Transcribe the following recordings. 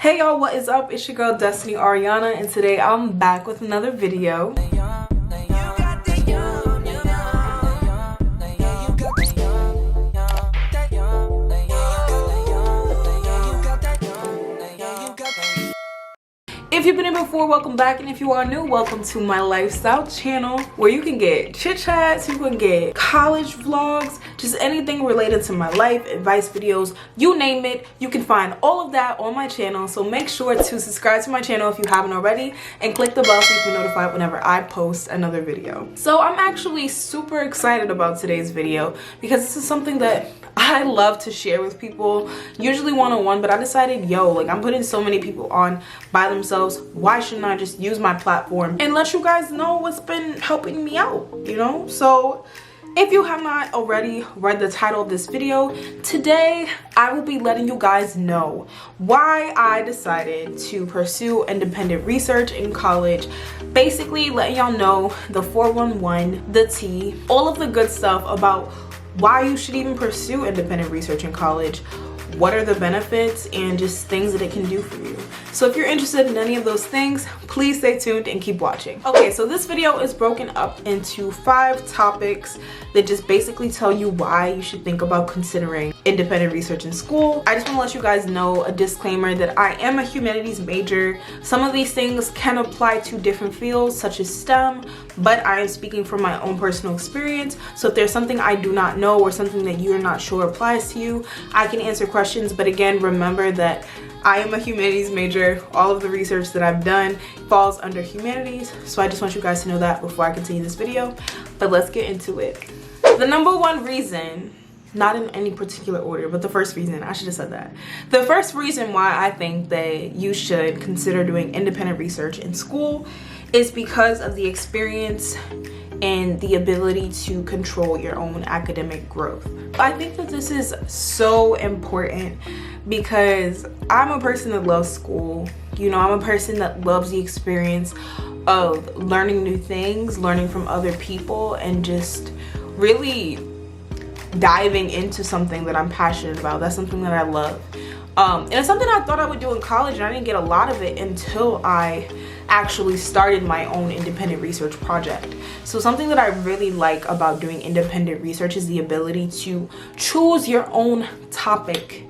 Hey y'all, what is up? It's your girl Destiny Arianna, and today I'm back with another video. If you've been here before, welcome back, and if you are new, welcome to my lifestyle channel where you can get chit chats, you can get college vlogs, just anything related to my life, advice videos, you name it. You can find all of that on my channel, so make sure to subscribe to my channel if you haven't already and click the bell so you can be notified whenever I post another video. So I'm actually super excited about today's video because this is something that I love to share with people, usually one-on-one, but I decided, I'm putting so many people on by themselves. Why shouldn't I just use my platform and let you guys know what's been helping me out, So if you have not already read the title of this video, today I will be letting you guys know why I decided to pursue independent research in college. Basically letting y'all know the 411, the tea, all of the good stuff about why you should even pursue independent research in college, what are the benefits, and just things that it can do for you. So if you're interested in any of those things, please stay tuned and keep watching. Okay, so this video is broken up into 5 topics that just basically tell you why you should think about considering independent research in school. I just want to let you guys know a disclaimer that I am a humanities major. Some of these things can apply to different fields such as STEM, but I am speaking from my own personal experience. So if there's something I do not know or something that you're not sure applies to you, I can answer questions. But again, remember that I am a humanities major. All of the research that I've done falls under humanities. So I just want you guys to know that before I continue this video. But let's get into it. The number one reason, not in any particular order, but the first reason, I should have said that. The first reason why I think that you should consider doing independent research in school is because of the experience and the ability to control your own academic growth. I think that this is so important because I'm a person that loves school. I'm a person that loves the experience of learning new things, learning from other people, and just really diving into something that I'm passionate about. That's something that I love. And it's something I thought I would do in college, and I didn't get a lot of it until I actually started my own independent research project. So something that I really like about doing independent research is the ability to choose your own topic.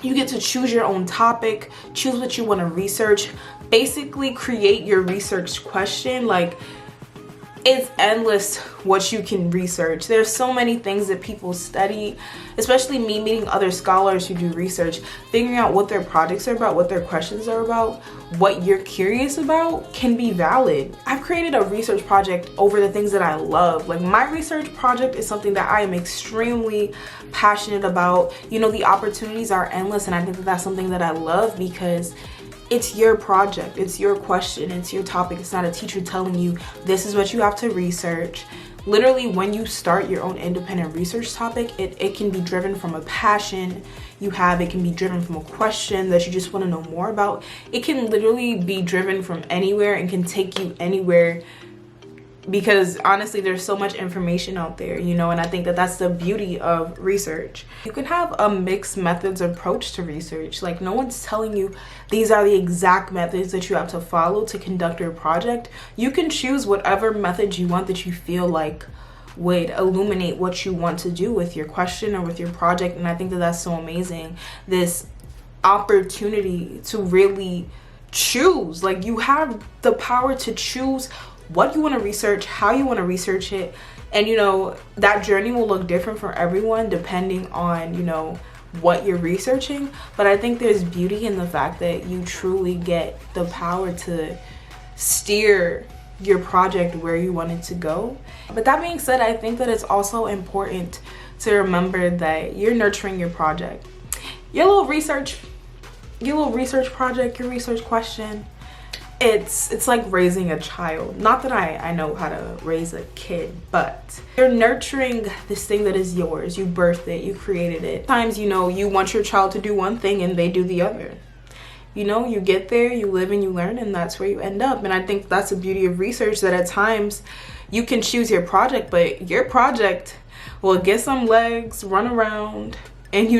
You get to choose your own topic, choose what you want to research, basically create your research question. It's endless what you can research. There's so many things that people study, especially me meeting other scholars who do research, figuring out what their projects are about, what their questions are about, what you're curious about can be valid. I've created a research project over the things that I love. My research project is something that I am extremely passionate about. The opportunities are endless, and I think that that's something that I love because it's your project, it's your question, it's your topic. It's not a teacher telling you this is what you have to research. Literally, when you start your own independent research topic, it can be driven from a passion you have. It can be driven from a question that you just want to know more about. It can literally be driven from anywhere and can take you anywhere, because honestly there's so much information out there, and I think that that's the beauty of research. You can have a mixed methods approach to research. No one's telling you these are the exact methods that you have to follow to conduct your project. You can choose whatever method you want that you feel like would illuminate what you want to do with your question or with your project. And I think that that's so amazing, this opportunity to really choose. You have the power to choose what you want to research, how you want to research it, and that journey will look different for everyone depending on what you're researching. But I think there's beauty in the fact that you truly get the power to steer your project where you want it to go. But that being said, I think that it's also important to remember that you're nurturing your project. Your little research project, your research question, it's like raising a child. Not that I know how to raise a kid, but you're nurturing this thing that is yours. You birthed it, you created it. Sometimes, you want your child to do one thing and they do the other. You get there, you live and you learn, and that's where you end up. And I think that's the beauty of research, that at times you can choose your project, but your project will get some legs, run around, and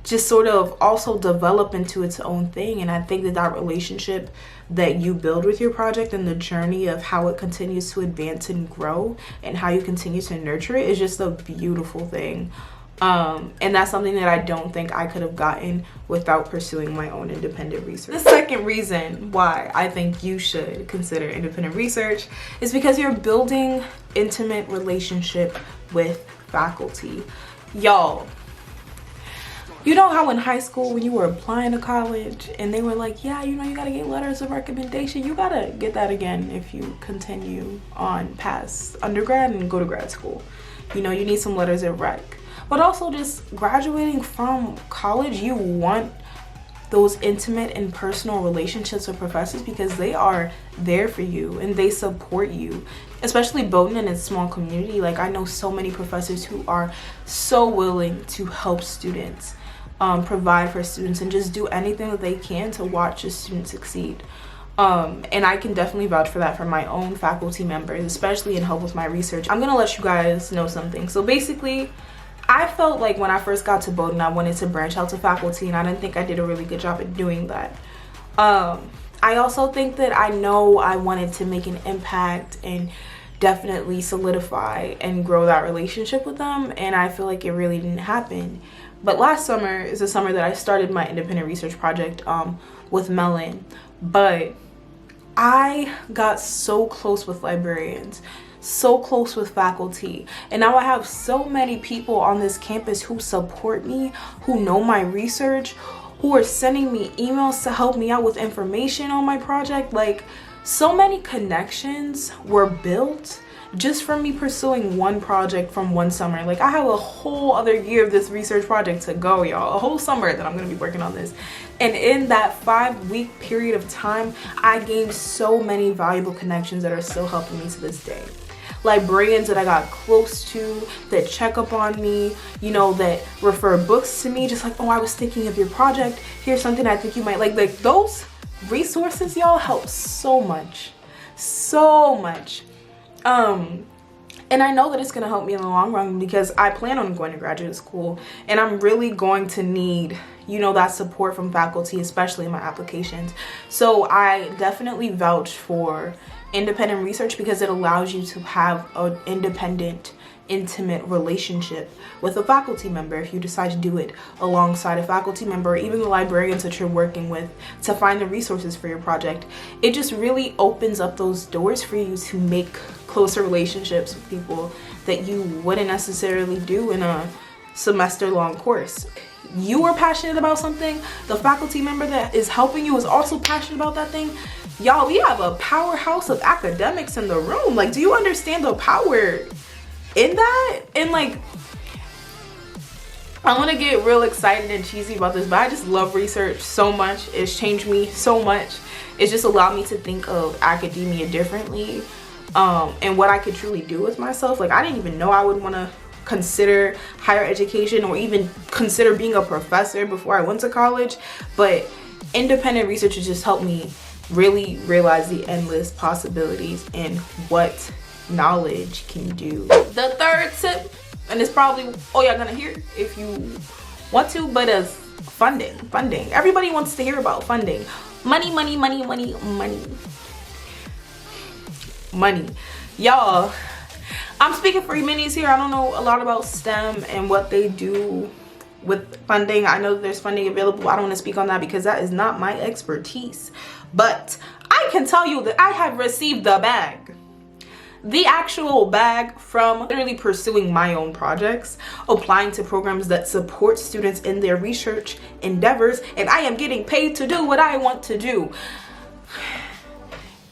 just sort of also develop into its own thing. And I think that that relationship that you build with your project and the journey of how it continues to advance and grow and how you continue to nurture it is just a beautiful thing. And that's something that I don't think I could have gotten without pursuing my own independent research. The second reason why I think you should consider independent research is because you're building intimate relationship with faculty. Y'all, you know how in high school when you were applying to college and they were like, yeah, you know, you gotta get letters of recommendation. You gotta get that again if you continue on past undergrad and go to grad school. You know, you need some letters of rec. But also just graduating from college, you want those intimate and personal relationships with professors because they are there for you and they support you. Especially Bowdoin and its small community. Like, I know so many professors who are so willing to help students, provide for students, and just do anything that they can to watch a student succeed. And I can definitely vouch for that for my own faculty members, especially in help with my research. I'm gonna let you guys know something. So basically, I felt like when I first got to Bowdoin, I wanted to branch out to faculty, and I didn't think I did a really good job at doing that. I also think that I know I wanted to make an impact and definitely solidify and grow that relationship with them, and I feel like it really didn't happen. But last summer is the summer that I started my independent research project with Melon. But I got so close with librarians, so close with faculty, and now I have so many people on this campus who support me, who know my research, who are sending me emails to help me out with information on my project. Like, so many connections were built just from me pursuing one project from one summer. Like, I have a whole other year of this research project to go, y'all. A whole summer that I'm gonna be working on this. And in that 5-week period of time, I gained so many valuable connections that are still helping me to this day. Librarians that I got close to, that check up on me, you know, that refer books to me, just like, oh, I was thinking of your project, here's something I think you might like. Like, those resources, y'all, help so much, so much. And I know that it's gonna help me in the long run because I plan on going to graduate school, and I'm really going to need, you know, that support from faculty, especially in my applications. So I definitely vouch for independent research because it allows you to have an independent, intimate relationship with a faculty member if you decide to do it alongside a faculty member, or even the librarians that you're working with to find the resources for your project. It just really opens up those doors for you to make closer relationships with people that you wouldn't necessarily do in a semester-long course. You are passionate about something, the faculty member that is helping you is also passionate about that thing. Y'all, we have a powerhouse of academics in the room. Like, do you understand the power in that? And like, I want to get real excited and cheesy about this, but I just love research so much. It's changed me so much. It's just allowed me to think of academia differently, and what I could truly do with myself. Like, I didn't even know I would want to consider higher education or even consider being a professor before I went to college, but independent research has just helped me really realize the endless possibilities and what knowledge can do. The third tip, and it's probably all y'all gonna hear if you want to, but is funding. Everybody wants to hear about funding. Money. Y'all, I'm speaking for minis here. I don't know a lot about STEM and what they do with funding. I know there's funding available. I don't want to speak on that because that is not my expertise. But I can tell you that I have received the bag. The actual bag from literally pursuing my own projects, applying to programs that support students in their research endeavors, and I am getting paid to do what I want to do.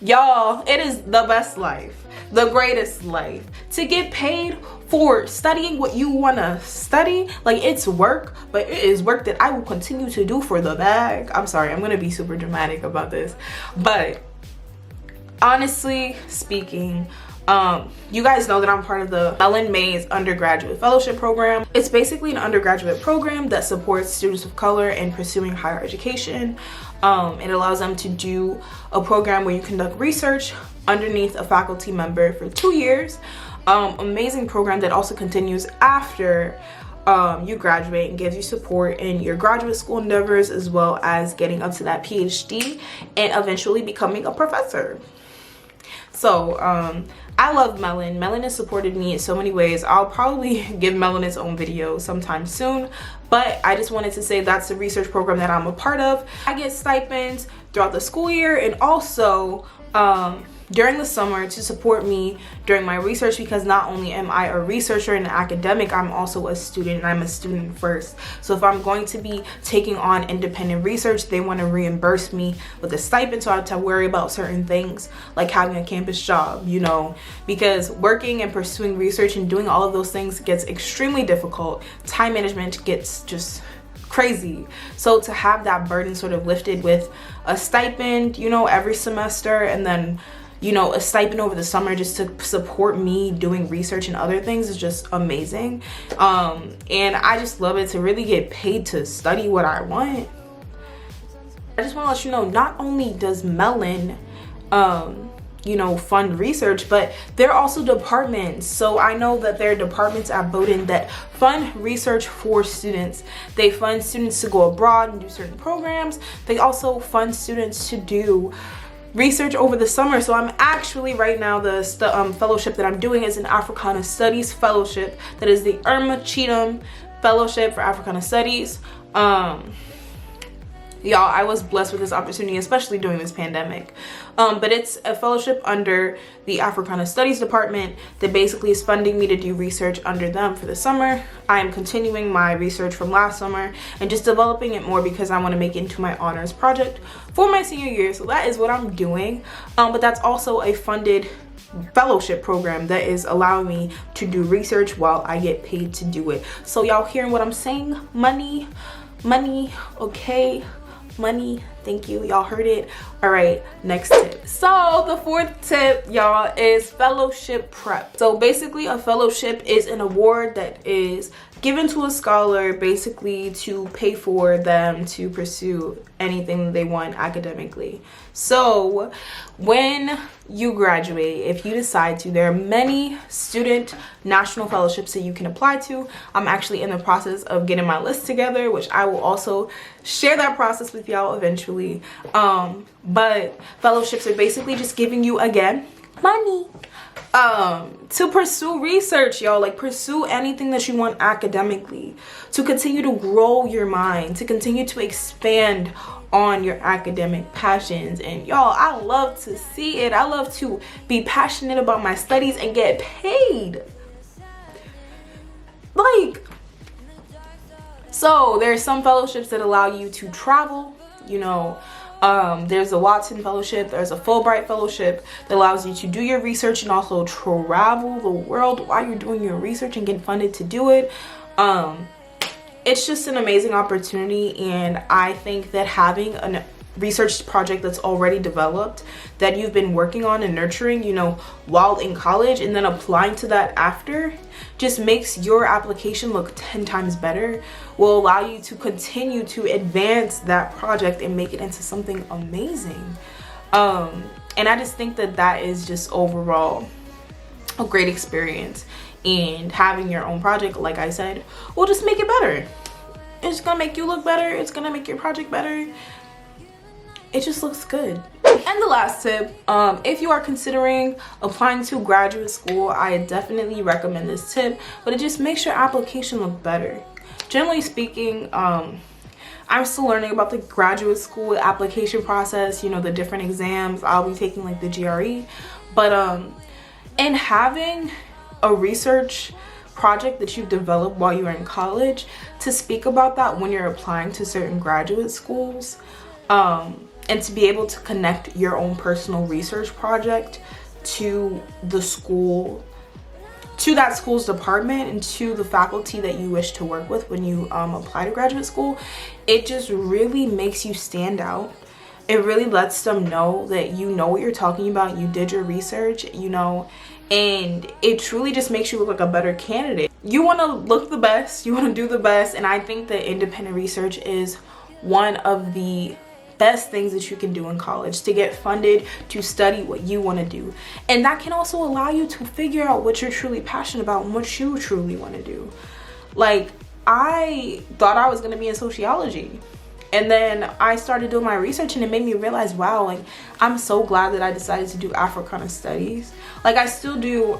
Y'all, it is the best life, the greatest life. To get paid for studying what you want to study, like, it's work, but it is work that I will continue to do for the bag. I'm sorry, I'm gonna be super dramatic about this, but honestly speaking, you guys know that I'm part of the Ellen May's undergraduate fellowship program. It's basically an undergraduate program that supports students of color in pursuing higher education. It allows them to do a program where you conduct research underneath a faculty member for 2 years. Amazing program that also continues after you graduate, and gives you support in your graduate school endeavors, as well as getting up to that PhD and eventually becoming a professor. So I love Melon. Melon has supported me in so many ways. I'll probably give Melon its own video sometime soon, but I just wanted to say that's the research program that I'm a part of. I get stipends throughout the school year, and also during the summer to support me during my research, because not only am I a researcher and an academic, I'm also a student, and I'm a student first. So if I'm going to be taking on independent research, they want to reimburse me with a stipend, so I have to worry about certain things like having a campus job, you know, because working and pursuing research and doing all of those things gets extremely difficult. Time management gets just crazy. So to have that burden sort of lifted with a stipend, you know, every semester, and then, you know, a stipend over the summer just to support me doing research and other things is just amazing. And I just love it to really get paid to study what I want. I just want to let you know, not only does Melon you know, fund research, but there are also departments. So I know that there are departments at Bowdoin that fund research for students. They fund students to go abroad and do certain programs. They also fund students to do research over the summer. So I'm actually right now, the fellowship that I'm doing is an Africana Studies fellowship. That is the Irma Cheatham Fellowship for Africana Studies. Y'all, I was blessed with this opportunity, especially during this pandemic. But it's a fellowship under the Africana Studies department that basically is funding me to do research under them for the summer. I am continuing my research from last summer and just developing it more because I want to make it into my honors project for my senior year. So that is what I'm doing. But that's also a funded fellowship program that is allowing me to do research while I get paid to do it. So y'all hearing what I'm saying? Money, okay? Money, thank you, y'all heard it. All right, next tip. So the fourth tip, y'all, is fellowship prep. So basically a fellowship is an award that is given to a scholar basically to pay for them to pursue anything they want academically. So when you graduate, if you decide to, there are many student national fellowships that you can apply to. I'm actually in the process of getting my list together, which I will also share that process with y'all eventually. But fellowships are basically just giving you, again, money to pursue research, y'all. Like, pursue anything that you want academically, to continue to grow your mind, to continue to expand on your academic passions. And y'all, I love to see it. I love to be passionate about my studies and get paid. Like, so there's some fellowships that allow you to travel, you know. There's a Watson Fellowship, there's a Fulbright Fellowship that allows you to do your research and also travel the world while you're doing your research and get funded to do it. It's just an amazing opportunity, and I think that having a research project that's already developed that you've been working on and nurturing, you know, while in college, and then applying to that after, just makes your application look 10 times better, will allow you to continue to advance that project and make it into something amazing. And I just think that that is just overall a great experience, and having your own project, like I said, will just make it better. It's gonna make you look better, it's gonna make your project better. It just looks good. And the last tip, if you are considering applying to graduate school, I definitely recommend this tip, but it just makes your application look better. Generally speaking, I'm still learning about the graduate school application process, you know, the different exams. I'll be taking like the GRE, but and having a research project that you've developed while you're in college, to speak about that when you're applying to certain graduate schools, and to be able to connect your own personal research project to the school, to that school's department, and to the faculty that you wish to work with when you apply to graduate school, it just really makes you stand out. It really lets them know that you know what you're talking about, you did your research, you know, and it truly just makes you look like a better candidate. You want to look the best, you want to do the best, and I think that independent research is one of the best things that you can do in college, to get funded to study what you want to do. And that can also allow you to figure out what you're truly passionate about and what you truly want to do. Like, I thought I was going to be in sociology. And then I started doing my research, and it made me realize, wow, like, I'm so glad that I decided to do Africana studies. Like, I still do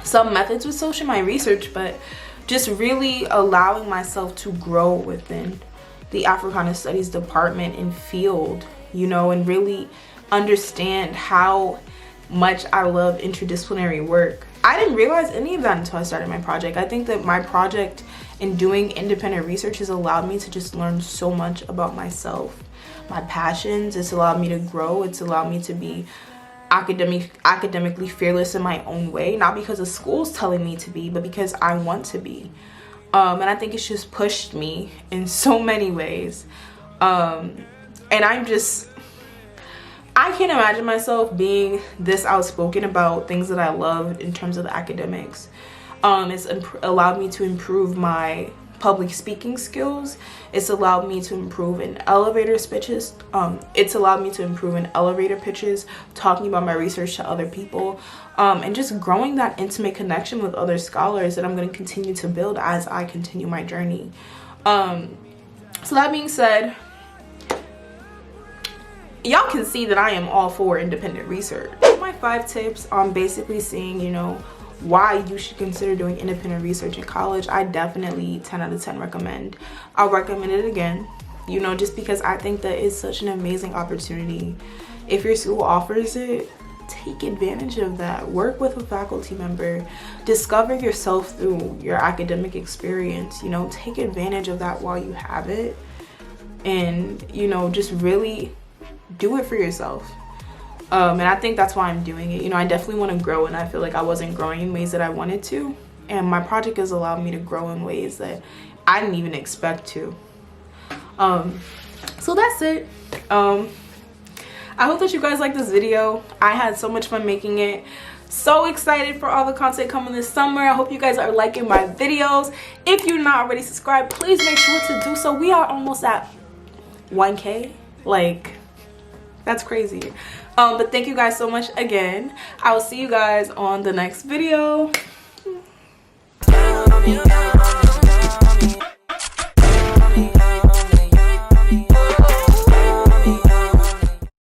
some methods with social in my research, but just really allowing myself to grow within the Africana studies department and field, you know, and really understand how much I love interdisciplinary work. I didn't realize any of that until I started my project. I think that my project and doing independent research has allowed me to just learn so much about myself, my passions. It's allowed me to grow. It's allowed me to be academically fearless in my own way, not because the school's telling me to be, but because I want to be. And I think it's just pushed me in so many ways. And I can't imagine myself being this outspoken about things that I love in terms of the academics. It's allowed me to improve my public speaking skills. It's allowed me to improve in elevator pitches. It's allowed me to improve in elevator pitches, talking about my research to other people, and just growing that intimate connection with other scholars that I'm going to continue to build as I continue my journey. So that being said, y'all can see that I am all for independent research. My 5 tips on basically seeing, you know, why you should consider doing independent research in college, I definitely 10 out of 10 recommend. I'll recommend it again, you know, just because I think that it's such an amazing opportunity. If your school offers it, take advantage of that. Work with a faculty member, discover yourself through your academic experience, you know, take advantage of that while you have it, and, you know, just really do it for yourself. And I think that's why I'm doing it. You know, I definitely want to grow, and I feel like I wasn't growing in ways that I wanted to, and my project has allowed me to grow in ways that I didn't even expect to. So that's it. I hope that you guys like this video. I had so much fun making it. So excited for all the content coming this summer. I hope you guys are liking my videos. If you're not already subscribed, please make sure to do so. We are almost at 1K. Like, that's crazy. But thank you guys so much again. I will see you guys on the next video.